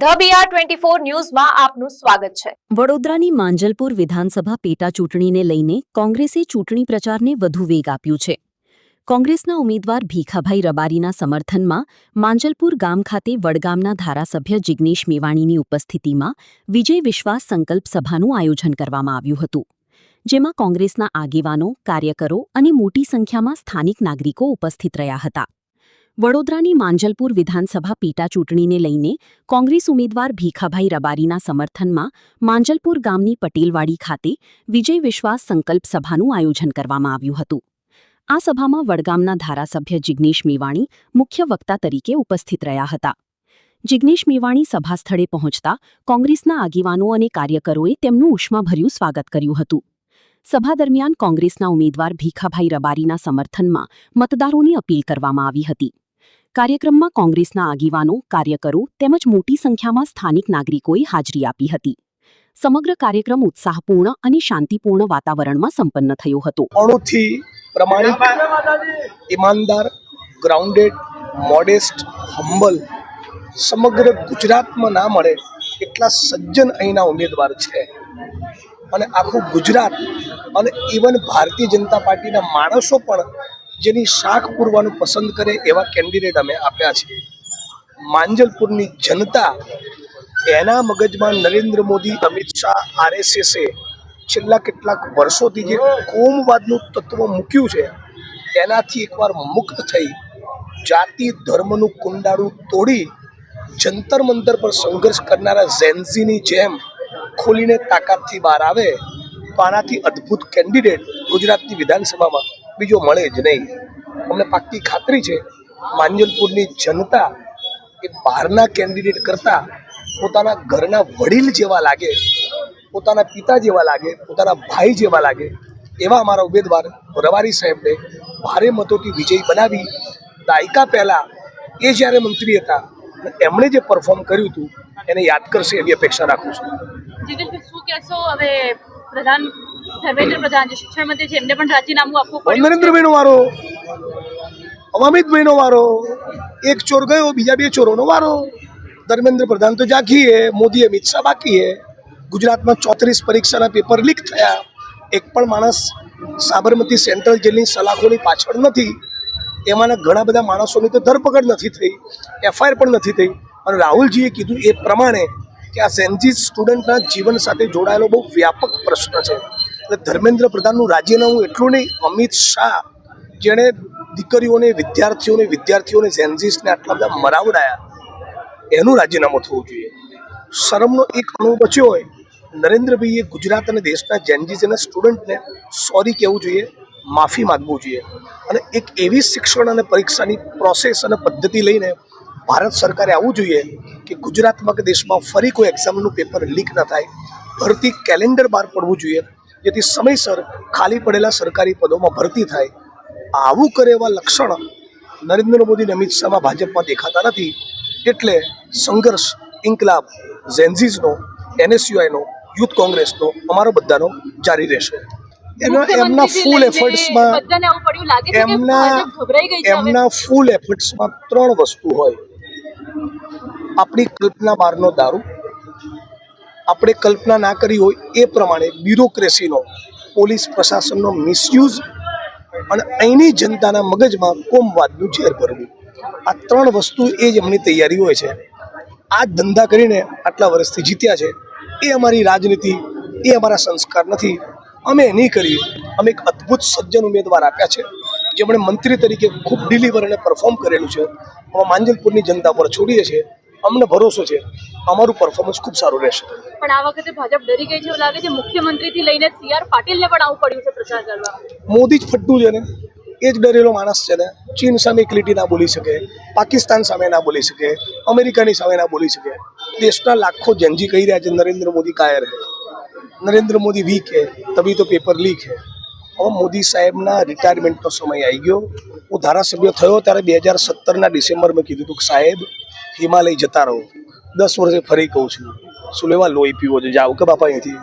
The BR24 ન્યૂઝમાં આપનું સ્વાગત છે। વડોદરાની માંજલપુર વિધાનસભા પેટા ચૂંટણીને લઈને કોંગ્રેસે ચૂંટણી પ્રચારને વધુ વેગ આપ્યો છે। કોંગ્રેસના ઉમેદવાર ભીખાભાઈ રબારીના સમર્થનમાં માંજલપુર ગામ ખાતે વડગામના ધારાસભ્ય જિગ્નેશ મેવાણીની ઉપસ્થિતિમાં વિજય વિશ્વાસ સંકલ્પ સભાનું આયોજન કરવામાં આવ્યું હતું, જેમાં કોંગ્રેસના આગેવાનો, કાર્યકરો અને મોટી સંખ્યામાં સ્થાનિક નાગરિકો ઉપસ્થિત રહ્યા હતા। વડોદરાની માંજલપુર વિધાનસભા પેટા ચૂંટણીને લઈને કોંગ્રેસ ઉમેદવાર ભીખાભાઈ રબારીના સમર્થનમાં માંજલપુર ગામની પટેલવાડી ખાતે વિજય વિશ્વાસ સંકલ્પ સભાનું આયોજન કરવામાં આવ્યું હતું। આ સભામાં વડગામના ધારાસભ્ય જિગ્નેશ મેવાણી મુખ્ય વક્તા તરીકે ઉપસ્થિત રહ્યા હતા। જિગ્નેશ મેવાણી સભા સ્થળે પહોંચતા કોંગ્રેસના આગેવાનો અને કાર્યકરોએ તેમનું ઉષ્માભર્યું સ્વાગત કર્યું હતું। સભા દરમિયાન કોંગ્રેસના ઉમેદવાર ભીખાભાઈ રબારીના સમર્થનમાં મતદારોની અપીલ કરવામાં આવી હતી। કાર્યક્રમમાં કોંગ્રેસના આગેવાનો, કાર્યકરો તેમજ મોટી સંખ્યામાં સ્થાનિક નાગરિકોએ હાજરી આપી હતી। સમગ્ર કાર્યક્રમ ઉત્સાહપૂર્ણ અને શાંતિપૂર્ણ વાતાવરણમાં સંપન્ન થયો હતો। અણુથી પ્રમાણિક, ઈમાનદાર, ગ્રાઉન્ડેડ, મોડેસ્ટ, હમ્બલ સમગ્ર ગુજરાતમાં ના મળે એટલા સજ્જન અહીંના ઉમેદવાર છે અને આખું ગુજરાત અને ઇવન ભારતીય જનતા પાર્ટીના માણસો પણ જેની શાખ પૂરવાનું પસંદ કરે એવા કેન્ડિડેટ અમે આપ્યા છે। માંજલપુરની જનતા એના મગજમાં નરેન્દ્ર મોદી, અમિત શાહ, RSSએ છેલ્લા કેટલાક વર્ષોથી જે કોમવાદનું તત્વ મૂક્યું છે એનાથી એકવાર મુક્ત થઈ જાતિ ધર્મનું કુંડાળું તોડી જંતર મંતર પર સંઘર્ષ કરનારા ઝેન્ઝીની જેમ ખોલીને તાકાતથી બહાર આવે તો આનાથી અદ્ભુત કેન્ડિડેટ ગુજરાતની વિધાનસભામાં બીજો મળે જ નહીં। અમને પાક્કી ખાતરી છે માંજલપુરની જનતા એ બહારના કેન્ડિડેટ કરતાં પોતાના ઘરના વડીલ જેવા લાગે, પોતાના પિતા જેવા લાગે, પોતાના ભાઈ જેવા લાગે એવા અમારા ઉમેદવાર રબારી સાહેબને ભારે મતોથી વિજયી બનાવી દાયકા પહેલાં એ જ્યારે મંત્રી હતા એમણે જે પરફોર્મ કર્યું હતું એને યાદ કરશે એવી અપેક્ષા રાખું છું। શું કહેશો હવે પ્રધાન ધર્મેન્દ્ર પ્રધાન જે શિક્ષણ મંત્રી છે એમને પણ રાજીનામું આપવું પડ્યું? નરેન્દ્રભાઈનો વારો, અમિતભાઈનો વારો, એક ચોર ગયો બીજા બે ચોરોનો વારો। ધર્મેન્દ્ર પ્રધાન તો જાગી હે, મોદી અમિત શાહ બાકી હે। ગુજરાતમાં 34 પરીક્ષાના પેપર લીક થયા, એક પણ માણસ સાબરમતી સેન્ટ્રલ જેલની સલાખોની પાછળ નથી। એમાંના ઘણા બધા માણસોની તો ધરપકડ નથી થઈ, FIR પણ નથી થઈ અને રાહુલજીએ કીધું એ પ્રમાણે કે આ ઝેન્ઝી સ્ટુડન્ટના જીવન સાથે જોડાયેલો બહુ વ્યાપક પ્રશ્ન છે। એટલે ધર્મેન્દ્ર પ્રધાનનું રાજીનામું એટલું નહીં, અમિત શાહ જેણે દીકરીઓને, વિદ્યાર્થીઓને ઝેન્ઝીસને આટલા બધા મરાવડાયા એનું રાજીનામું થવું જોઈએ। શરમનો એક અણુ બચ્યો હોય, નરેન્દ્રભાઈએ ગુજરાત અને દેશના ઝેન્ઝીસ અને સ્ટુડન્ટને સોરી કહેવું જોઈએ, માફી માગવું જોઈએ અને એક એવી શિક્ષણ અને પરીક્ષાની પ્રોસેસ અને પદ્ધતિ લઈને ભારત સરકારે આવવું જોઈએ કે ગુજરાતમાં કે દેશમાં ફરી કોઈ એક્ઝામનું પેપર લીક ન થાય, ભરતી કેલેન્ડર બહાર પડવું જોઈએ જેથી સમયસર ખાલી પડેલા સરકારી પદોમાં ભરતી થાય। આવું કરે એવા લક્ષણ નરેન્દ્ર મોદી અને અમિત શાહમાં ભાજપમાં દેખાતા નથી। એટલે સંઘર્ષ, ઇન્કલાબ, ઝેન્ઝીઝનો, NSUIનો, યુથ કોંગ્રેસનો, અમારો બધાનો જારી રહેશે। એમના ફૂલ એફર્ટ્સમાં ત્રણ વસ્તુ હોય: આપણી કલ્પના બહારનો દારૂ, આપણે કલ્પના ના કરી હોય એ પ્રમાણે બ્યુરોક્રેસીનો, પોલીસ પ્રશાસનનો મિસયુઝ અને અહીંની જનતાના મગજમાં કોમવાદનું ઝેર ભરવું। આ ત્રણ વસ્તુ એ જ એમની તૈયારી હોય છે। આ ધંધા કરીને આટલા વર્ષથી જીત્યા છે। એ અમારી રાજનીતિ, એ અમારા સંસ્કાર નથી, અમે નહીં કરીએ। અમે એક અદ્ભુત સજ્જન ઉમેદવાર આપ્યા છે જેમણે મંત્રી તરીકે ખૂબ ડિલિવર અને પરફોર્મ કરેલું છે। અમે માંજલપુરની જનતા પર છોડીએ છીએ, અમને ભરોસો છે અમારું પરફોર્મન્સ ખૂબ સારું રહેશે। પણ આ વખતે ભાજપ ડરી ગઈ છે એવું લાગે છે, મુખ્યમંત્રીથી લઈને CR પાટીલને પણ આવું પડ્યું છે પ્રચાર કરવા? મોદી જ ફટ્ટું છે ને, એ જ ડરેલો માણસ છે ને। ચીન સામે એક લીટી ના બોલી શકે, પાકિસ્તાન સામે ના બોલી શકે, અમેરિકાની સામે ના બોલી શકે। દેશના લાખો ઝેન્ઝી કહી રહ્યા છે નરેન્દ્ર મોદી કાયર હે, નરેન્દ્ર મોદી વીક હે, તभी તો પેપર લીક હે। હવે મોદી સાહેબના રિટાયરમેન્ટનો સમય આવી ગયો। હું ધારાસભ્ય થયો ત્યારે 2017ના ડિસેમ્બરમાં કીધું હતું કે સાહેબ હિમાલય જતા રહો, 10 વર્ષે ફરી કહું છું, શું લેવા લોહી પીવો છે, જાઓ કે બાપા અહીંથી।